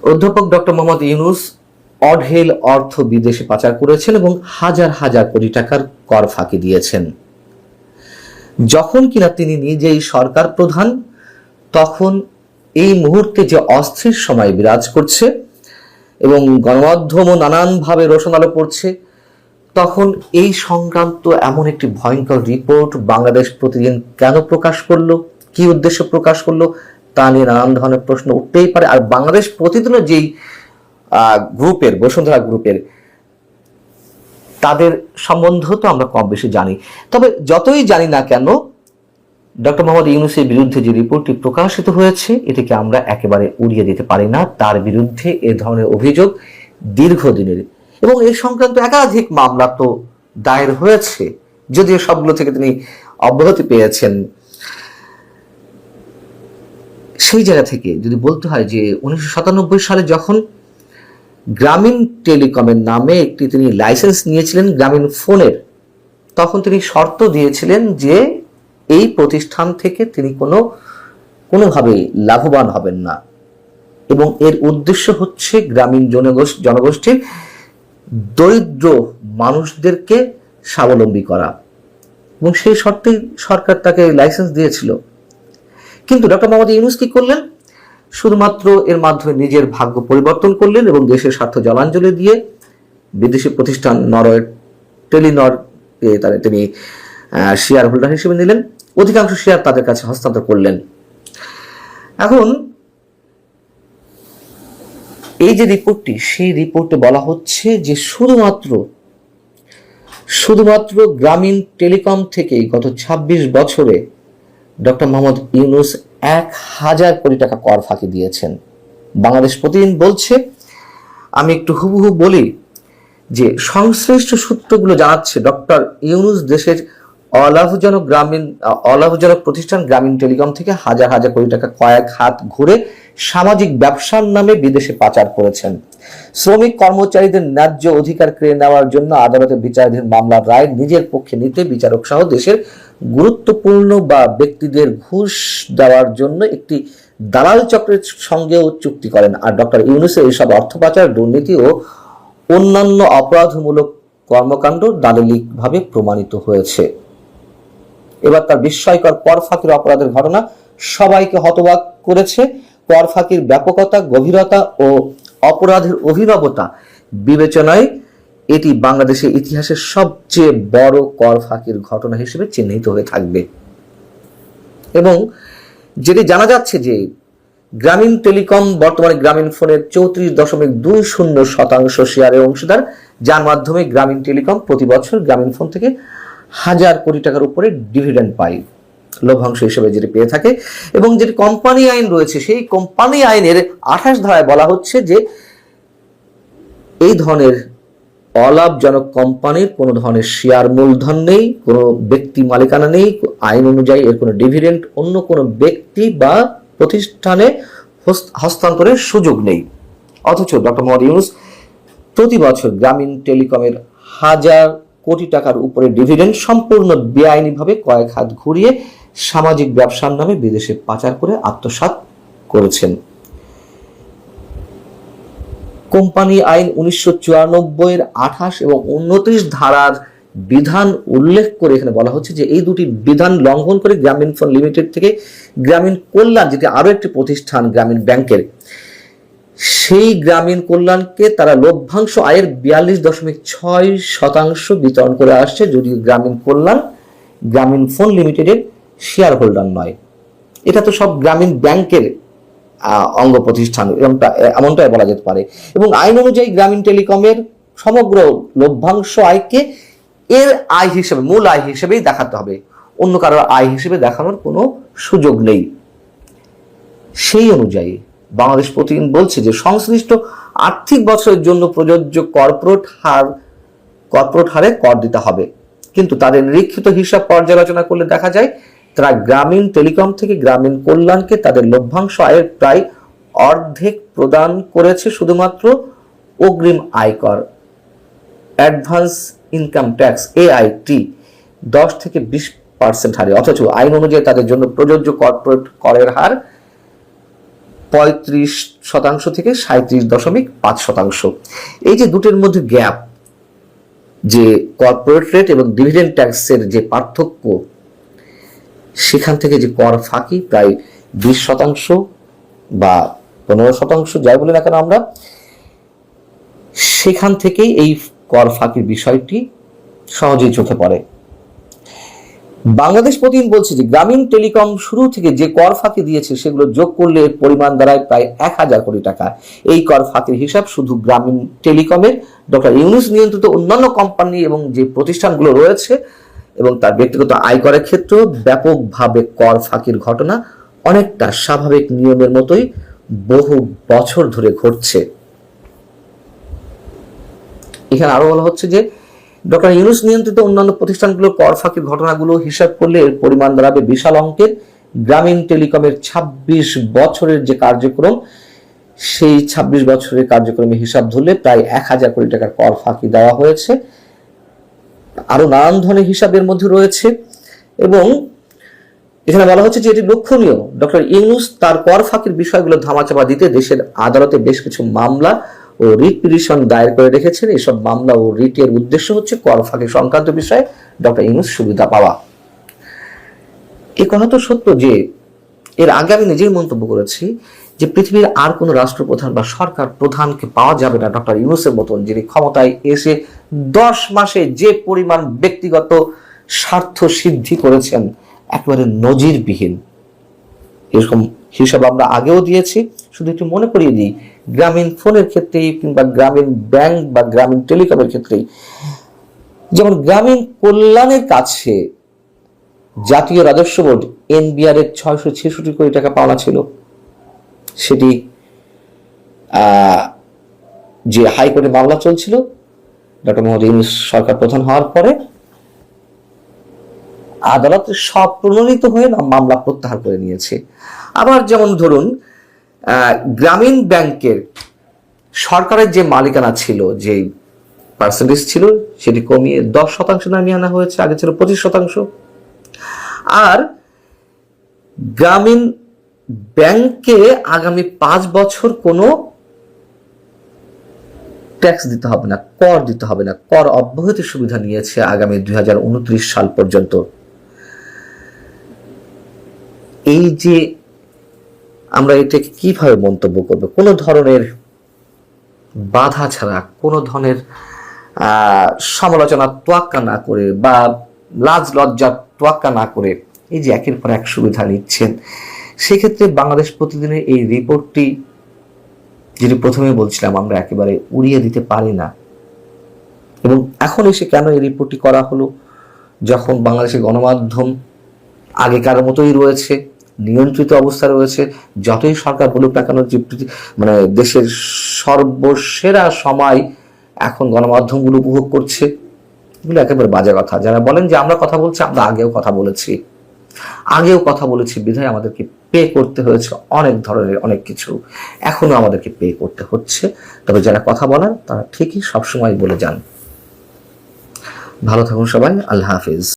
অধ্যাপক ডক্টর মোহাম্মদ ইউনূস অঢেল অর্থ বিদেশে পাচার করেছেন এবং হাজার হাজার কোটি টাকার কর ফাঁকি দিয়েছেন। যখন কিনা তিনি নিজেই সরকার প্রধান, তখন এই মুহূর্তে যে অস্থির সময় বিরাজ করছে এবং গণমাধ্যমও নানানভাবে রোশন আলো পড়ছে, তখন এই সংক্রান্ত এমন একটি ভয়ঙ্কর রিপোর্ট বাংলাদেশ প্রতিদিন কেন প্রকাশ করলো, কি উদ্দেশ্যে প্রকাশ করলো, তা নিয়ে নানান ধরনের প্রশ্ন উঠতেই পারে। আর বাংলাদেশ প্রতিদিনের যেই গ্রুপের, বসুন্ধরা গ্রুপের, তাদের সম্বন্ধ তো আমরা কম বেশি জানি। তবে যতই জানি না কেন, ডক্টর মোহাম্মদ ইউনূসের বিরুদ্ধে যে রিপোর্টটি প্রকাশিত হয়েছে, এটিকে আমরা একেবারে উড়িয়ে দিতে পারি না। তার বিরুদ্ধে এ ধরনের অভিযোগ দীর্ঘদিনের এবং এই সংক্রান্ত একাধিক মামলা তো দায়ের হয়েছে, যদিও সবগুলো থেকে তিনি অব্যাহতি পেয়েছেন। সেই জায়গা থেকে যদি বলতে হয় যে 1997 সালে যখন গ্রামীণ টেলিকমের নামে একটি তিনি লাইসেন্স নিয়েছিলেন গ্রামীণ ফোনের, তখন তিনি শর্ত দিয়েছিলেন যে এই প্রতিষ্ঠান থেকে তিনি কোনোভাবেই লাভবান হবেন না এবং এর উদ্দেশ্য হচ্ছে গ্রামীণ জনগোষ্ঠীর দরিদ্র মানুষদেরকে স্বাবলম্বী করা, এবং সেই শর্তেই সরকার তাকে লাইসেন্স দিয়েছিল। কিন্তু ডক্টর মোহাম্মদ ইউনূস কি করলেন? শুধুমাত্র এর মাধ্যমে নিজের ভাগ্য পরিবর্তন করলেন এবং দেশের স্বার্থ জলাঞ্জলি দিয়ে বিদেশি প্রতিষ্ঠান নরওয়ের টেলিনর তিনি শেয়ার হোল্ডার হিসেবে নিলেন, অধিকাংশ শেয়ার তাদের কাছে হস্তান্তর করলেন। এখন এই যে রিপোর্টটি, সেই রিপোর্টে বলা হচ্ছে যে শুধুমাত্র গ্রামীণ টেলিকম থেকে গত 26 বছরে ডক্টর মোহাম্মদ ইউনূস 1000 কোটি টাকা কর ফাঁকি দিয়েছেন। বাংলাদেশ প্রতিদিন বলছে, আমি একটু হুবহু বলি, যে সংশ্লিষ্ট সূত্রগুলো জানাচ্ছে ডক্টর ইউনূস দেশের অলাভজনক প্রতিষ্ঠান গ্রামীণ টেলিকম থেকে হাজার হাজার কোটি টাকা কয়েক হাত ঘুরে সামাজিক ব্যবসার নামে বিদেশে পাচার করেছেন। শ্রমিক কর্মচারীদের ন্যায্য অধিকার কেড়ে নেওয়ার জন্য আদালতে বিচারাধীন মামলার রায় নিজের পক্ষে নিতে বিচারক সহ দেশের গুরুত্বপূর্ণ ব্যক্তিদের ঘুষ দেওয়ার জন্য একটি দালাল চক্রের সঙ্গেও চুক্তি করেন। আর ডক্টর ইউনূসের এইসব অর্থ পাচার, দুর্নীতি ও অন্যান্য অপরাধমূলক কর্মকাণ্ড দালিলিকভাবে প্রমাণিত হয়েছে। এবার তার বিস্ময়কর কর ফাঁকির অপরাধের ঘটনা সবাইকে হতবাক করেছে। কর ফাঁকির ব্যাপকতা, গভীরতা ও অপরাধের অভিনবতা বিবেচনায় এটি বাংলাদেশের ইতিহাসের সবচেয়ে বড় কর ফাঁকির ঘটনা হিসেবে চিহ্নিত হয়ে থাকবে। এবং যেটি জানা যাচ্ছে যে গ্রামীণ টেলিকম বর্তমানে গ্রামীণ ফোনের 34.20% শেয়ারের অংশীদার, যার মাধ্যমে গ্রামীণ টেলিকম প্রতি বছর গ্রামীণ ফোন থেকে 1000 কোটি টাকার উপরে ডিভিডেন্ড পায়, লভ্যাংশ হিসেবে যেটি পেয়ে থাকে। এবং যেটি কোম্পানি আইন রয়েছে, সেই কোম্পানি আইনের 28 ধারায় বলা হচ্ছে যে এই ধরনের অলাভজনক কোম্পানির কোনো ধরনের শেয়ার মূলধন নেই, কোনো ব্যক্তি মালিকানা নেই, আইন অনুযায়ী এর কোনো ডিভিডেন্ড অন্য কোনো ব্যক্তি বা প্রতিষ্ঠানে হস্তান্তরের সুযোগ নেই। অথচ ডক্টর মোহাম্মদ ইউনূস প্রতি বছর গ্রামীণ টেলিকমের 1000 কোটি টাকার উপরে ডিভিডেন্ড সম্পূর্ণ বেআইনিভাবে কয়েক হাত ঘুরিয়ে সামাজিক ব্যবসার নামে বিদেশে পাচার করে আত্মসাৎ করেছেন। কোম্পানি আইন 1994 এর 28 এবং 29 ধারার বিধান উল্লেখ করে এখানে বলা হচ্ছে যে এই দুটি বিধান লঙ্ঘন করে গ্রামীণ ফোন লিমিটেড থেকে গ্রামীণ কল্যাণ, যেটি আরো একটি প্রতিষ্ঠান গ্রামীণ ব্যাংকের, সেই গ্রামীণ কল্যাণকে তারা লভ্যাংশ আয়ের 42.6% বিতরণ করে আসছে, যদিও গ্রামীণ কল্যাণ গ্রামীণ ফোন লিমিটেডের শেয়ার হোল্ডার নয়। এটা তো সব গ্রামীণ ব্যাংকের অঙ্গ প্রতিষ্ঠান, এমনটাই বলা যেতে পারে। এবং আইন অনুযায়ী গ্রামীণ টেলিকমের সমগ্র লভ্যাংশ আয়কে এর আয় হিসেবে, মূল আয় হিসেবেই দেখাতে হবে, অন্য কারোর আয় হিসেবে দেখানোর কোনো সুযোগ নেই। সেই অনুযায়ী বাংলাদেশ প্রতিদিন বলছে যে সংশ্লিষ্ট আর্থিক বছরের জন্য প্রযোজ্য কর্পোরেট হারে কর দিতে হবে। কিন্তু তাদের নিরীক্ষিত হিসাব পর্যালোচনা করলে দেখা যায় তারা গ্রামীণ টেলিকম থেকে গ্রামীণ কল্যাণকে তাদের লভ্যাংশ আয়ের প্রায় অর্ধেক প্রদান করেছে শুধুমাত্র অগ্রিম আয়কর, অ্যাডভান্স ইনকাম ট্যাক্স AIT 10 থেকে 20% হারে। অথচ আইন অনুযায়ী তাদের জন্য প্রযোজ্য কর্পোরেট করের হার 35% থেকে 37.5%। এই যে দুটোর মধ্যে গ্যাপ, যে কর্পোরেট রেট এবং ডিভিডেন্ড ট্যাক্সের যে পার্থক্য, সেখান থেকে যে কর ফাঁকি প্রায় 20% বা 15%, যাই বলে না কেন আমরা, সেখান থেকেই এই কর ফাঁকির বিষয়টি সহজেই চোখে পড়ে। বাংলাদেশ প্রতিদিন বলছে যে গ্রামীণ টেলিকম শুরু থেকে যে কর ফাঁকি দিয়েছে সেগুলো যোগ করলে এর পরিমাণ দাঁড়ায় প্রায় 1000 কোটি টাকা। এই কর ফাঁকির হিসাব শুধু গ্রামীণ টেলিকমের, ডক্টর ইউনূস নিয়ন্ত্রিত অন্যান্য কোম্পানি এবং যে প্রতিষ্ঠানগুলো রয়েছে এবং তার ব্যক্তিগত আয়করের ক্ষেত্রেও ব্যাপকভাবে কর ফাঁকির ঘটনা অনেকটা স্বাভাবিক নিয়মের মতোই বহু বছর ধরে ঘটছে। এখানে আরো বলা হচ্ছে যে ডক্টর ইউনূস নিয়ন্ত্রিত অন্যান্য প্রতিষ্ঠানগুলোর কর ফাঁকির ঘটনাগুলো হিসাব করলে এর পরিমাণ দাঁড়াবে বিশাল অঙ্কের। গ্রামীণ টেলিকমের 26 বছরের যে কার্যক্রম, সেই 26 বছরের কার্যক্রমে হিসাব ধরলে প্রায় 1000 কোটি টাকার কর ফাঁকি দেওয়া হয়েছে। আরো নানান ধরনের হিসাবের মধ্যে রয়েছে এবং এখানে বলা হচ্ছে যে এটি লক্ষণীয়, ডক্টর ইউনূস তার কর ফাঁকির বিষয়গুলো ধামাচাপা দিতে দেশের আদালতে বেশ কিছু মামলা ও রিট পিটিশন দায়ের করে রেখেছেন। এসব মামলা ও রিটের উদ্দেশ্য হচ্ছে কর ফাঁকি সংক্রান্ত বিষয়ে ডক্টর ইউনূস সুবিধা পাওয়া। এই কথা তো সত্য যে এর আগে আমি নিজেই মন্তব্য করেছি যে পৃথিবীর আর কোনো রাষ্ট্রপ্রধান বা সরকার প্রধানকে পাওয়া যাবে না ডক্টর ইউনূসের মতন, যিনি ক্ষমতায় এসে 10 মাসে যে পরিমাণ ব্যক্তিগত স্বার্থ সিদ্ধি করেছেন একেবারে নজিরবিহীন। এরকম হিসাব আমরা আগেও দিয়েছি, শুধু একটু মনে করিয়ে দিই, গ্রামীণ ফোনের ক্ষেত্রেই কিংবা গ্রামীণ ব্যাংক বা গ্রামীণ টেলিকমের ক্ষেত্রেই, যেমন গ্রামীণ কল্যাণের কাছে জাতীয় রাজস্ব বোর্ড এনবিআর এর 666 কোটি টাকা পাওনা ছিল। সেটি যে হাইকোর্টে মামলা চলছিল ডক্টর মোহাম্মদ ইউনূস সরকার প্রধান হওয়ার পরে, আদালতে সব প্রণোদিত হয়ে মামলা প্রত্যাহার করে নিয়েছে। আবার যেমন ধরুন গ্রামীণ ব্যাংকের সরকারের যে মালিকানা ছিল, যে পার্সেন্টেজ ছিল, সেটি কমিয়ে 10% নামিয়ে আনা হয়েছে, আগে ছিল 25%। আর গ্রামীণ ব্যাংকে আগামী 5 বছর কোনো ট্যাক্স দিতে হবে না, কর দিতে হবে না, কর অব্যাহতির সুবিধা নিয়েছে আগামী 2029 সাল পর্যন্ত। এই যে আমরা এটাকে কিভাবে মন্তব্য করব, কোনো ধরনের বাধা ছাড়া, কোনো ধরনের সমালোচনা তোয়াক্কা না করে বা লাজ লজ্জা তোয়াক্কা না করে এই যে একের পর এক সুবিধা নিচ্ছেন, সেক্ষেত্রে বাংলাদেশ প্রতিদিনের এই রিপোর্টটি, যেটি প্রথমে বলছিলাম, আমরা একেবারে উড়িয়ে দিতে পারি না। এবং এখন এসে কেন এই রিপোর্টটি করা হলো, যখন বাংলাদেশের গণমাধ্যম আগেকার মতোই রয়েছে, নিয়ন্ত্রিত অবস্থা রয়েছে, যতই সরকার বলুক না কেন, যে মানে দেশের সর্বসেরা সময় এখন গণমাধ্যমগুলো উপভোগ করছে, এগুলো একেবারে বাজে কথা। যারা বলেন যে আমরা কথা বলছি, আমরা আগেও কথা বলেছি বিধায় আমাদেরকে পে করতে হয়েছে অনেক ধরনের অনেক কিছু, এখনো আমাদেরকে পে করতে হচ্ছে। তবে যারা কথা বলেন তারা ঠিকই সবসময় বলে যান। ভালো থাকুন সবাই, আল্লাহ হাফিজ।